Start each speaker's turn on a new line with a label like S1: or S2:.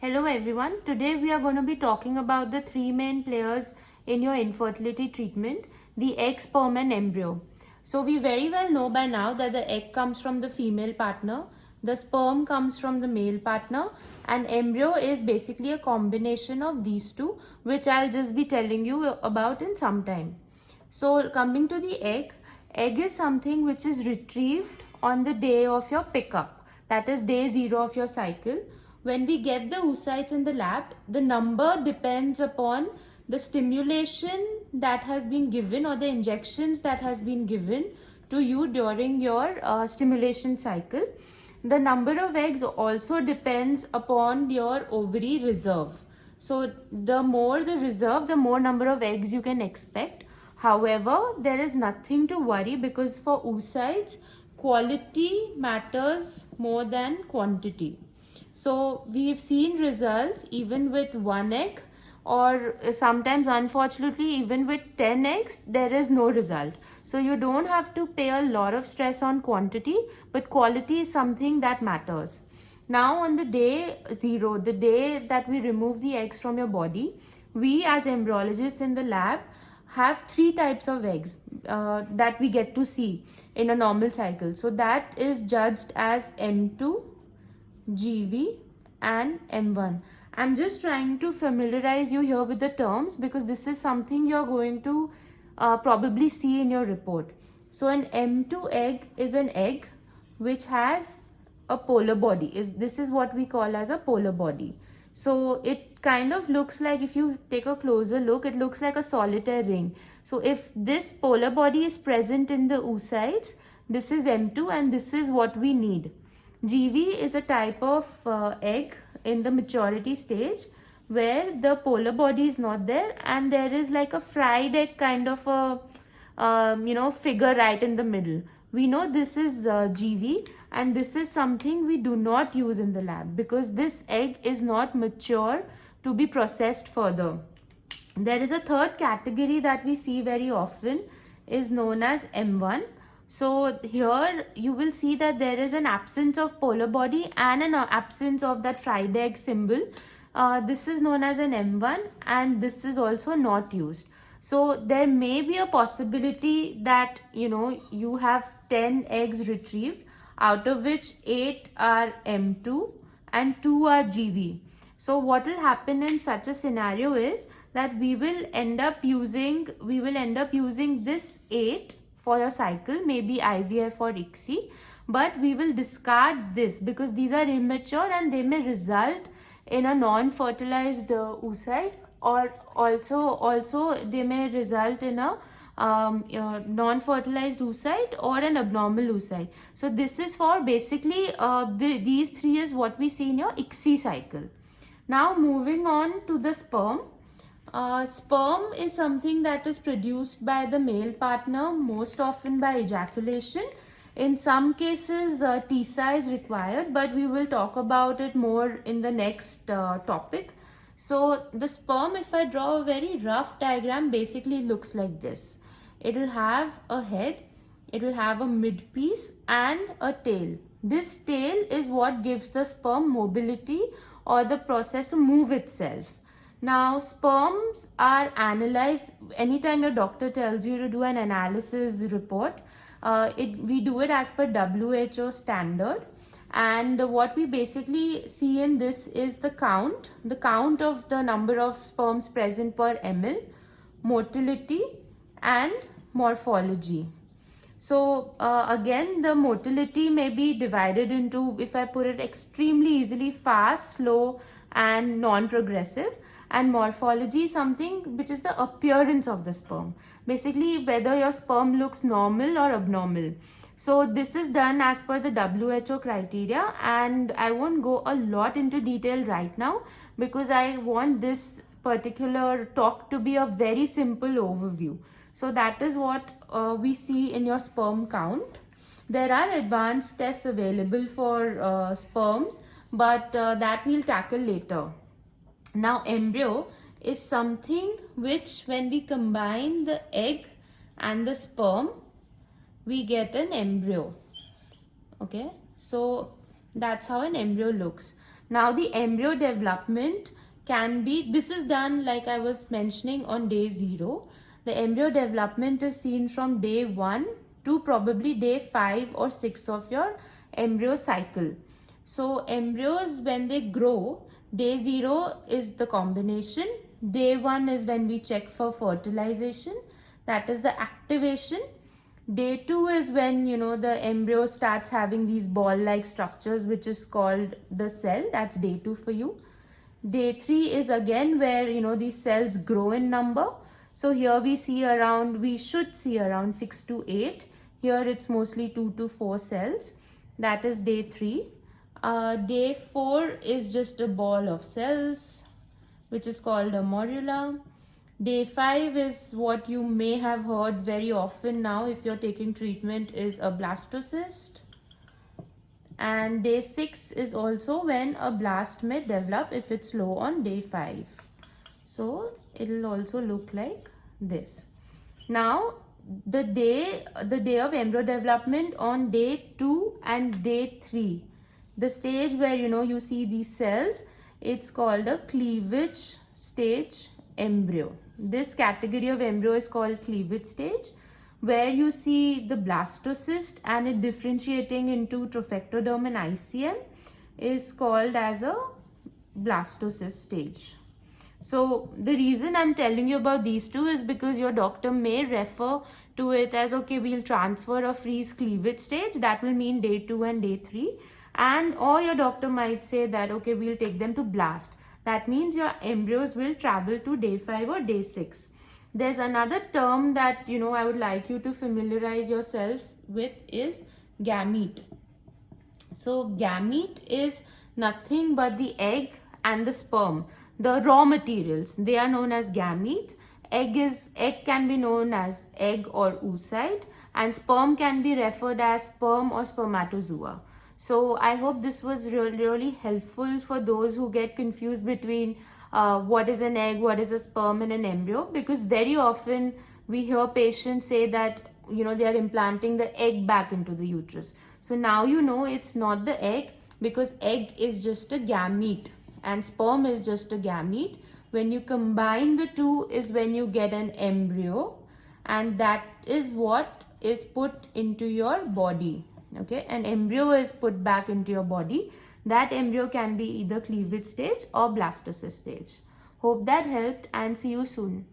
S1: Hello everyone. Today we are going to be talking about the three main players in your infertility treatment, the egg, sperm and embryo. So we very well know by now that the egg comes from the female partner, the sperm comes from the male partner, and embryo is basically a combination of these two, which I'll just be telling you about in some time. So coming to the egg is something which is retrieved on the day of your pickup, that is day 0 of your cycle. When we get the oocytes in the lab, the number depends upon the stimulation that has been given or the injections that has been given to you during your stimulation cycle. The number of eggs also depends upon your ovary reserve. So the more the reserve, the more number of eggs you can expect. However, there is nothing to worry because for oocytes, quality matters more than quantity. So we've seen results even with 1 egg, or sometimes unfortunately even with 10 eggs there is no result. So you don't have to pay a lot of stress on quantity, but quality is something that matters. Now on the day 0, the day that we remove the eggs from your body, we as embryologists in the lab have 3 types of eggs that we get to see in a normal cycle. So that is judged as M2, GV and M1. I'm just trying to familiarize you here with the terms because this is something you're going to probably see in your report. So an M2 egg is an egg which has a polar body. This is what we call as a polar body. So it kind of looks like, if you take a closer look, it looks like a solitaire ring. So if this polar body is present in the oocytes, this is M2 and this is what we need. GV is a type of egg in the maturity stage where the polar body is not there and there is like a fried egg kind of a figure right in the middle. We know this is GV, and this is something we do not use in the lab because this egg is not mature to be processed further. There is a third category that we see very often, is known as M1. So here you will see that there is an absence of polar body and an absence of that fried egg symbol. This is known as an M1 and this is also not used. So there may be a possibility that you have 10 eggs retrieved, out of which 8 are M2 and 2 are GV. So what will happen in such a scenario is that we will end up using this 8 for your cycle, maybe IVF or ICSI, but we will discard this because these are immature and they may result in a non-fertilized oocyte, or also they may result in a non-fertilized oocyte or an abnormal oocyte. So this is for basically these 3 is what we see in your ICSI cycle. Now moving on to the sperm. Sperm is something that is produced by the male partner, most often by ejaculation. In some cases, TISA is required, but we will talk about it more in the next topic. So the sperm, if I draw a very rough diagram, basically looks like this. It will have a head, it will have a mid piece and a tail. This tail is what gives the sperm mobility or the process to move itself. Now, sperms are analyzed anytime your doctor tells you to do an analysis report. We do it as per WHO standard. And what we basically see in this is the count of the number of sperms present per ml, motility and morphology. So again, the motility may be divided into, if I put it extremely easily, fast, slow and non-progressive. And morphology is something which is the appearance of the sperm. Basically, whether your sperm looks normal or abnormal. So this is done as per the WHO criteria, and I won't go a lot into detail right now because I want this particular talk to be a very simple overview. So that is what we see in your sperm count. There are advanced tests available for sperms, but that we'll tackle later. Now embryo is something which, when we combine the egg and the sperm, we get an embryo. Okay, so that's how an embryo looks. Now the embryo development can be, this is done like I was mentioning on day 0. The embryo development is seen from day 1 to probably day 5 or 6 of your embryo cycle. So embryos, when they grow, day 0 is the combination, day 1 is when we check for fertilization, that is the activation. Day 2 is when, you know, the embryo starts having these ball-like structures, which is called the cell. That's day 2 for you. Day 3 is again where, you know, these cells grow in number. So here we should see around 6 to 8. Here it's mostly 2 to 4 cells. That is day 3. Day 4 is just a ball of cells, which is called a morula. Day 5 is what you may have heard very often now if you're taking treatment, is a blastocyst. And day 6 is also when a blast may develop if it's low on day 5. So it'll also look like this. Now the day of embryo development on day 2 and day 3, the stage where, you know, you see these cells, it's called a cleavage stage embryo. This category of embryo is called cleavage stage, where you see the blastocyst and it differentiating into trophectoderm and ICM is called as a blastocyst stage. So the reason I'm telling you about these two is because your doctor may refer to it as, okay, we'll transfer or freeze cleavage stage. That will mean day 2 and day 3. And or your doctor might say that, okay, we'll take them to blast. That means your embryos will travel to day 5 or day 6. There's another term that, you know, I would like you to familiarize yourself with is gamete. So gamete is nothing but the egg and the sperm, the raw materials. They are known as gametes. Egg can be known as egg or oocyte, and sperm can be referred as sperm or spermatozoa. So I hope this was really helpful for those who get confused between what is an egg, what is a sperm and an embryo, because very often we hear patients say that, you know, they are implanting the egg back into the uterus. So now you know it's not the egg, because egg is just a gamete and sperm is just a gamete. When you combine the two is when you get an embryo, and that is what is put into your body. Okay, an embryo is put back into your body. That embryo can be either cleavage stage or blastocyst stage. Hope that helped, and see you soon.